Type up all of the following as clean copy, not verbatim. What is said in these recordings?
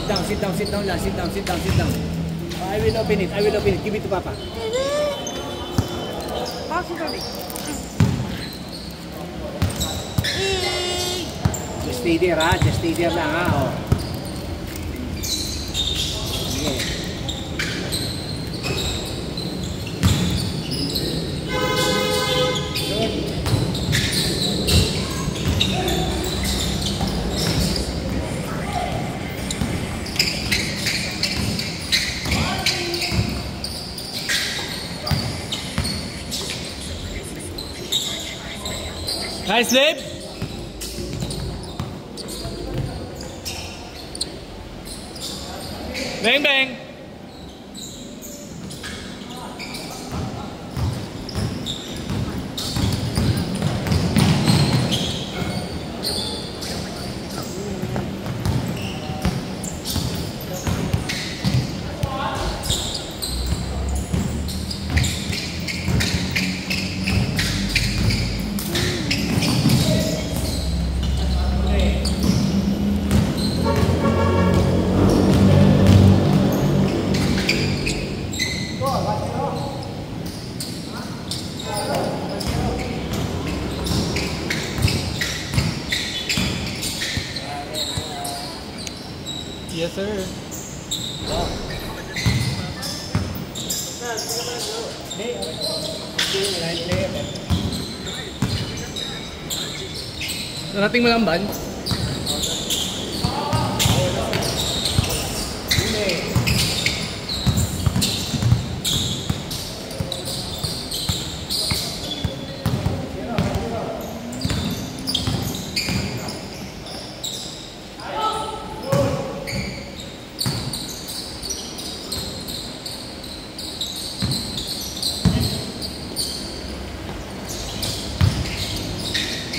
Sit down lang. Sit down. I will open it. Give it to Papa. Just stay there, ha? Just stay there lang, ha? Oh. Sige. Nice sleep. Bang bang. Yes, sir. Wow. Narating mo lang ban?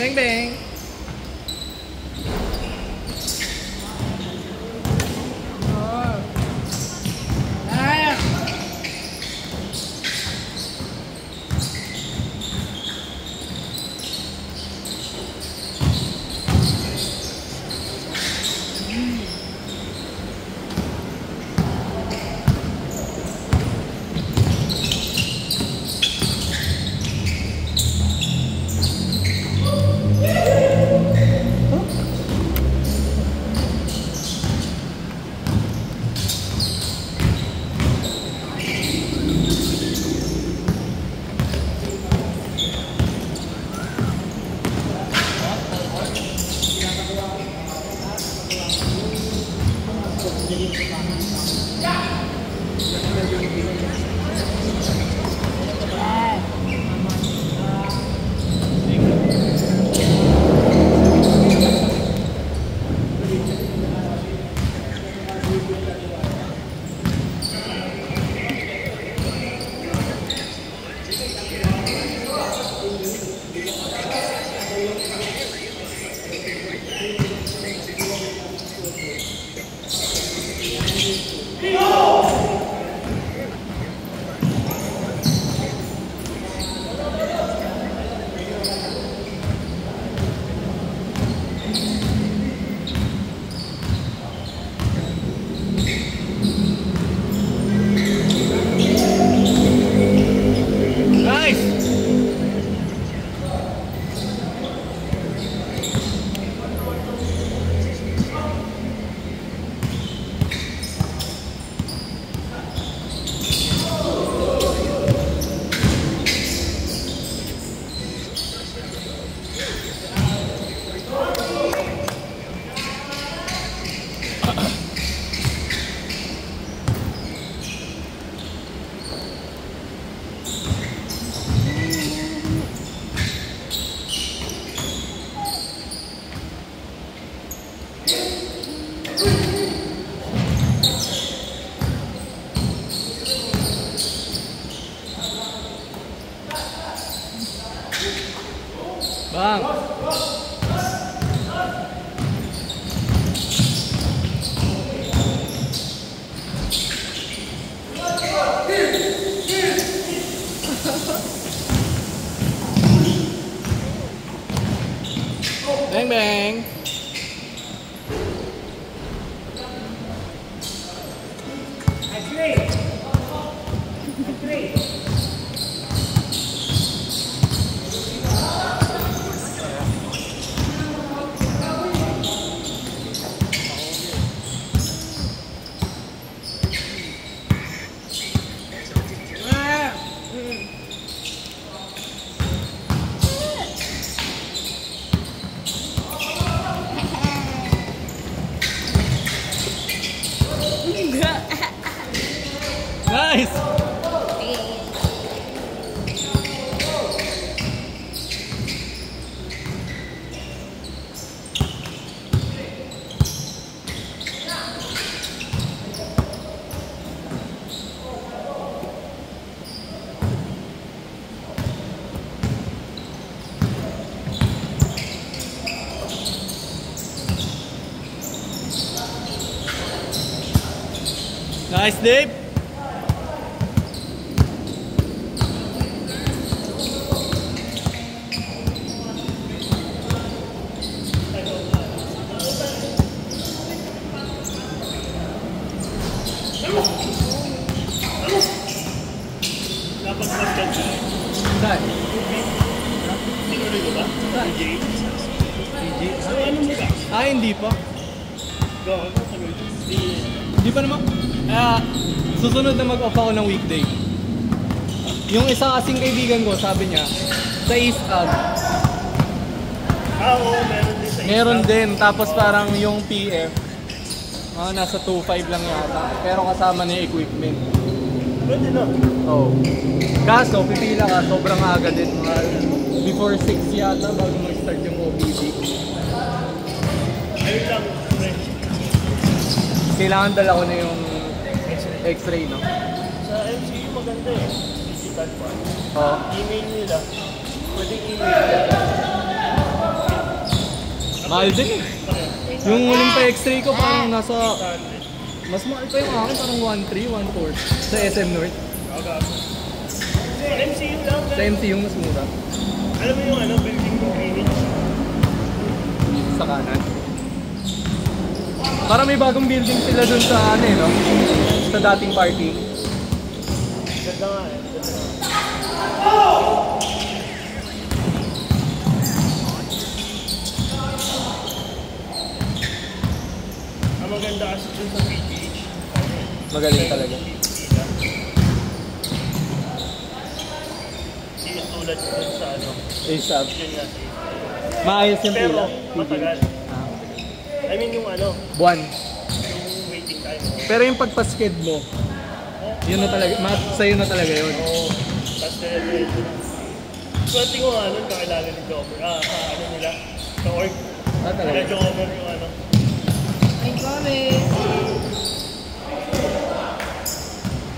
Bang bang. Bang. Bang bang. Nice! Nice, Dave! Dapat mag-cut siya. Saan? Tinuloy ko ba? Saan? PJ? PG? So, ano mo ba? Ah, hindi pa. Go, ano sa Hindi pa naman. Susunod na mag-off ako ng weekday. Yung isang kasing kaibigan ko, sabi niya, sa East Ag, Oo, meron din sa meron Instagram. din. Tapos parang yung PF, nasa 2.5 lang yata. Pero kasama na yung equipment. Pwede na. Oh. Kaso, pipila ka, sobrang aga din. Mga before 6 yata bago mag-start yung OPD. Ayun lang, pre. Kailangan dala ko na yung X-ray, no? Sa MCU maganda eh. Digital pa. Oo. Email nila. Pwede email nila. Mahal din eh. Yung huling pa X-ray ko parang nasa... 100. Mas mahal pa yung akin, parang 1.3, 1.4 sa SM North. Aga. Sa MCU lang. Sa MCU mas mura. Alam mo yung ano, building ng clinic? Sa kanan. Parang may bagong building sila dun sa ano eh, no? Sa dating party. Ganda nga eh. Ganda nga. Ang maganda kasi dun sa PGH. Magaling talaga. Hindi yung tulad dun sa ano. ASAP. Yun nga. Maayos yung Pero pila. matagal. I mean yung ano, Buwan. yung waiting time. Pero yung pagpasked mo, yun na talaga, sa'yo na talaga yun. Oo. Tapos diretso na. Swerte ko nga nun, kakilala ni Jobber. Sa ano nila, sa org. Ah, Kaya talaga. Jobber yung ano. Ay, kami.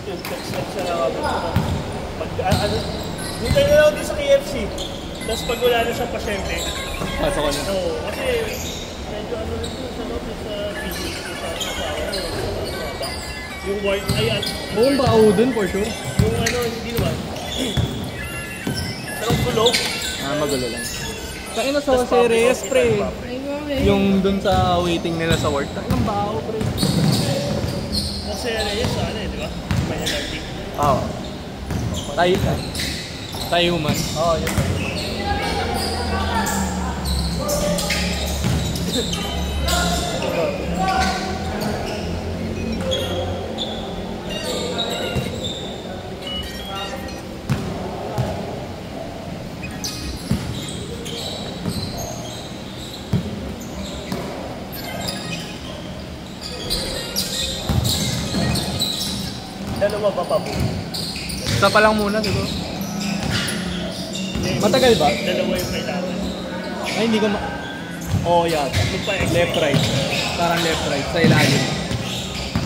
Yung text siya na kami. Ano, hintay na lang din sa KFC. Tapos pag wala na siyang pasyente, Pasok ko na. oo, kasi medyo ano rin po sa loob sa PGH sa asawa mo. Yung white, ayan. Buong bao dun for sure. Yung ano, hindi naman. Pero gulo. Magulo lang. Tayo na sa Jose Reyes, pre. Ay, kami. Yung dun sa waiting nila sa work. Tayo ng bao, pre. Kasi Reyes, ano eh, di ba? May LRT. Oo. Tayo. Tayo man. Oo, yun. Dalawa ba pa po? Isa pa lang muna, siguro. Matagal ba? Dalawa yung kailangan. Ay, hindi ko Oo, yata. Magpa-extra. Left, right. Parang left, right. Sa ilalim.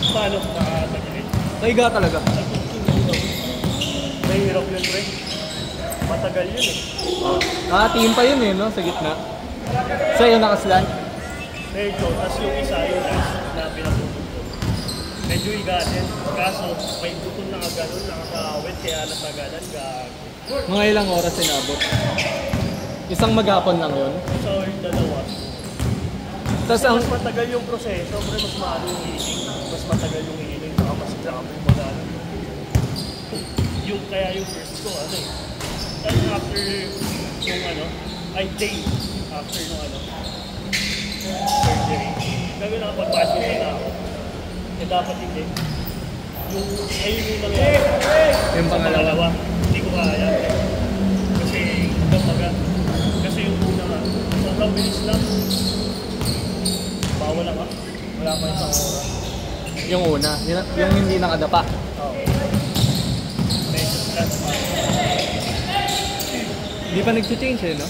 Paano makatagilid? Taiga talaga. Mahirap yun, pre. Matagal yun eh. Team pa yun eh, no? Sa gitna. Sa'yo nakaslant. Medyo, tas yung isa yung last na pinaputol. Medyo igatin. Kaso, may butol na kaganon, nakakawit, kaya natagalan, Mga ilang oras sinabot. Isang maghapon lang yun. sa or dalawa. Tapos ang... Mas matagal yung proseso, pre, mas maano yung healing. Mas matagal yung healing. mas drama yung mag-ano. Yung kaya yung first ko, ano eh. Then after yung ano, ay day after nung ano, surgery. Sabi na pag-basket na ako. Eh dapat hindi. Yung ayun yung nangyari. Yung pangalawa. Hindi ko kaya. Kasi hanggang kasi yung una nga, sobrang bilis lang. Bawal lang ah. Wala pa isang oras. Yung una, yung hindi nakadapa. Oo. Medyo flat pa. Hindi pa nag-change eh, no?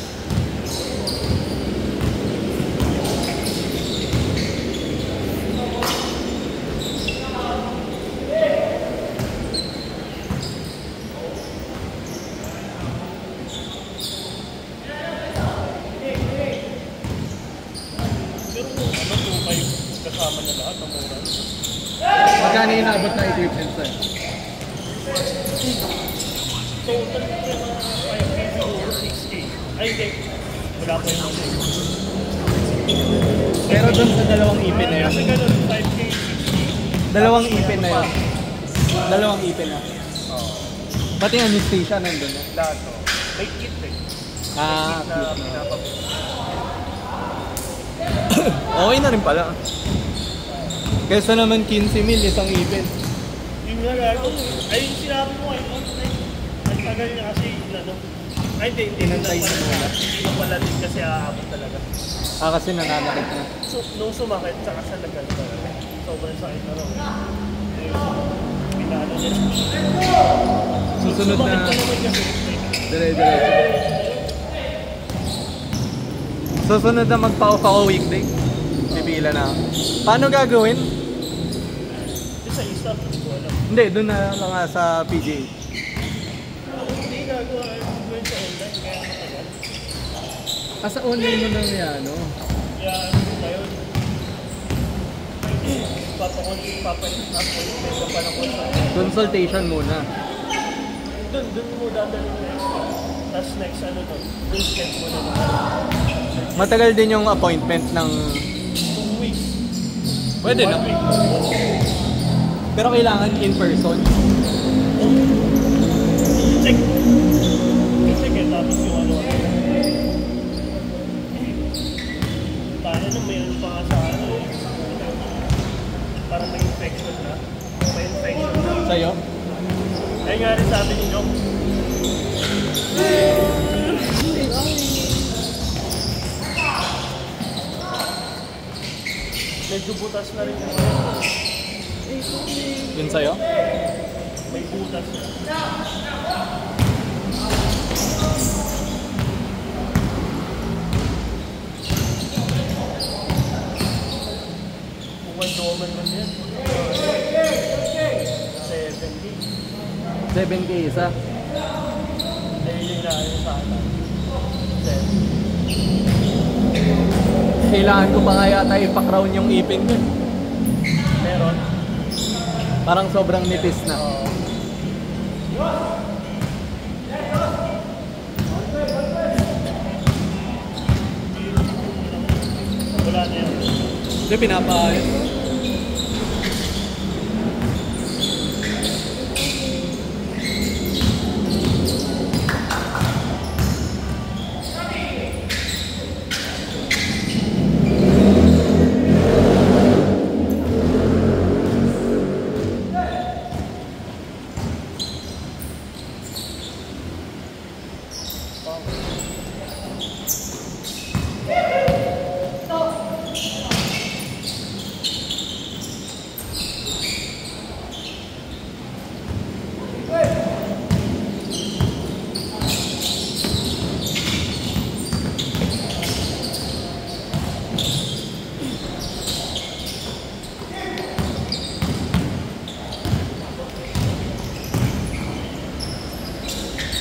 Pero kung ano, kung kayo kasama na lahat ng mura. Magkano yung naabot na equipment sa'yo? Total na yung mga 5K siguro 6K. Ay, hindi. Wala pa yung ano. Pero doon sa dalawang ipin na yun. Kasi ganun, 5K, 6K. Dalawang ipin na yun. Dalawang ipin na. Oo. Pati yung anesthesia nandun, no? Lahat to. May kit eh. Ah, Na cute na. pinapabili. Okay na rin pala. Kesa naman 15 mil isang ipin. Yung nalaro, ay yung sinabi mo ay ang tagal niya kasi ano. Ay hindi, Inantay mo muna. Hindi ko pala din kasi aabot talaga. Ah, kasi nananakit na. So, nung sumakit, tsaka sa lagal talaga. Sobrang sakit na raw. Pinano niya. Susunod Sumakit na ka naman kasi. dire-diretso. Susunod na magpa-off ako weekday. Pipila na ako. Paano gagawin? Sa isa, hindi ko alam. Hindi, doon na lang nga sa PGA. Hindi gagawa ay sa online, kaya matagal. Ah, sa online mo lang yan, no? Kaya ano na yun? Papakonsulta pa ng consultation. Consultation muna. Doon mo dadalhin next. Tapos next ano doon, doon sketch mo na naman. Matagal din yung appointment ng... 2 weeks. Pwede na. 1 week. Pero kailangan in person. I-check. I-check eh, tapos yung ano. Tayo na may ano pa nga sa ano eh. Parang may infection na. May infection na. Sa'yo? Ay nga rin sabi ni Jok. Medyo butas na rin yung ano. Yun sa'yo? May butas na. Kung doman man yan. 70. 7K isa. Dahil yung inaayos sa atin. 7. Kailangan ko pa nga yata ipa-crown yung ipin ko. Meron. Parang sobrang nipis na. Wala na yan. Hindi, pinapaayos.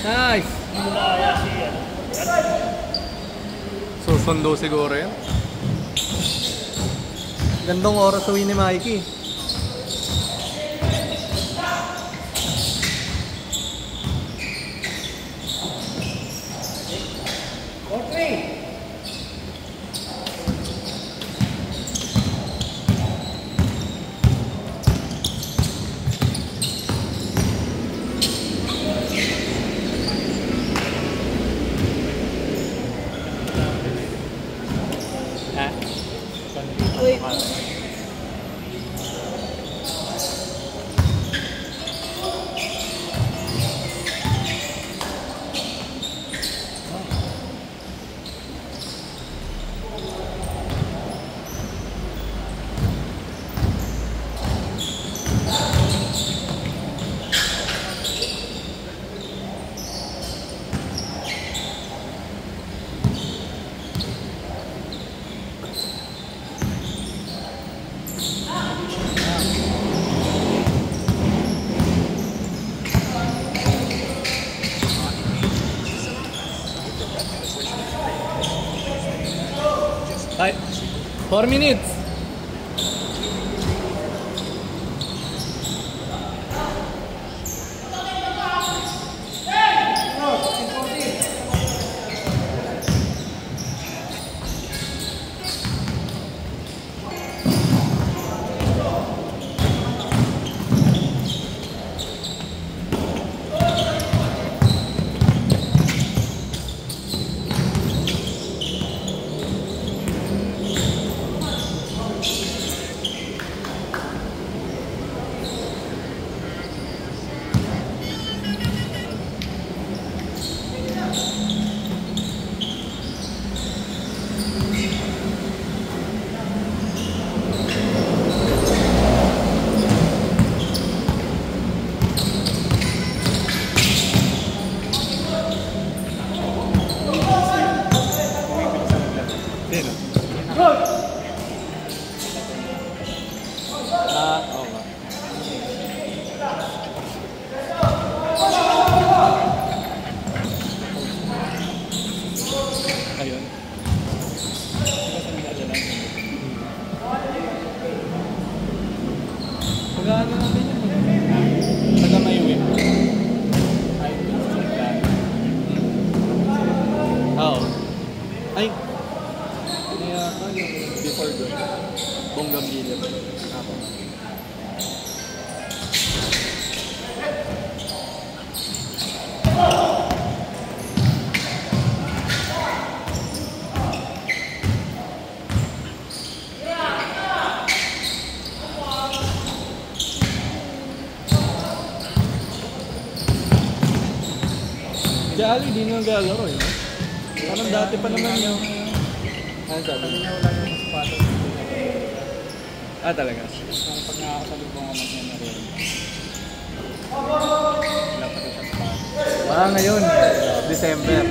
Nice! Hindi mo naayos si ano. Susundo siguro yan. Gandong oras uwi ni Mikey. 4 minutes. Oo nga. Ayun. Pag-ano natin yun? Taga may whip. Oo. Ay! Ano yata yung before doon? Bonggambilya. Ako. Si Ali, di nang galaro eh. Parang dati pa naman yung... Ano sabi? Niya wala yung sapatos. Ah, talaga? Pag nakakasalubong ko mag-niya na rin. Wala pa rin siyang sapatos. Ngayon, December.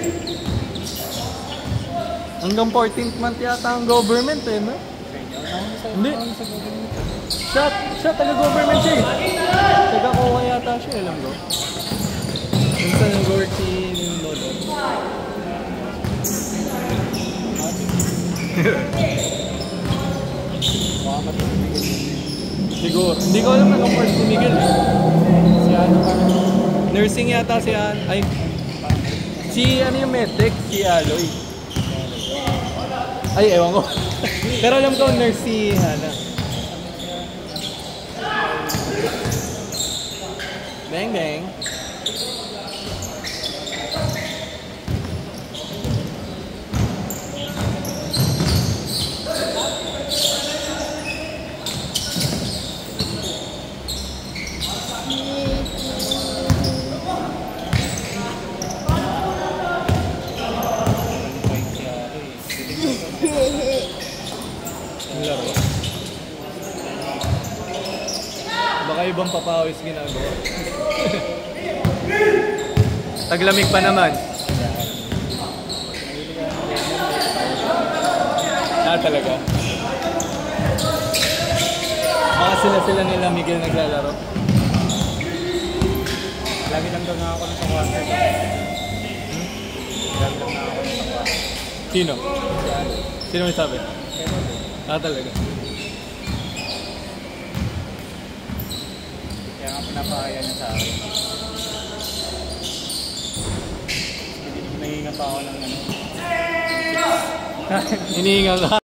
Hanggang 14th month yata ang government eh, no? Hindi. Siya taga-government siya eh. Taga-kuha yata siya, alam ko. Minsan nag-work si Lolo. Baka matibigil. Siguro. Hindi ko alam nag-work si Miguel eh. Si ano pa rin. Nursing yata si ay si ano yung medtech, si Aloy. Ay, ewan ko. Pero alam ko nurse si Hana. Bang bang. Laro. Baka ibang papawis ginagawa. Taglamig pa naman. Ah, talaga? Baka sila nila Miguel naglalaro. Lagi lang daw nakakuha sa water. Lagi lang nakakuha sa water. Sino? Sino may sabi? Ah, talaga? Kaya nga pinapakaya niya sa akin. Nahinga pa ako ng ano. Hinihinga ka.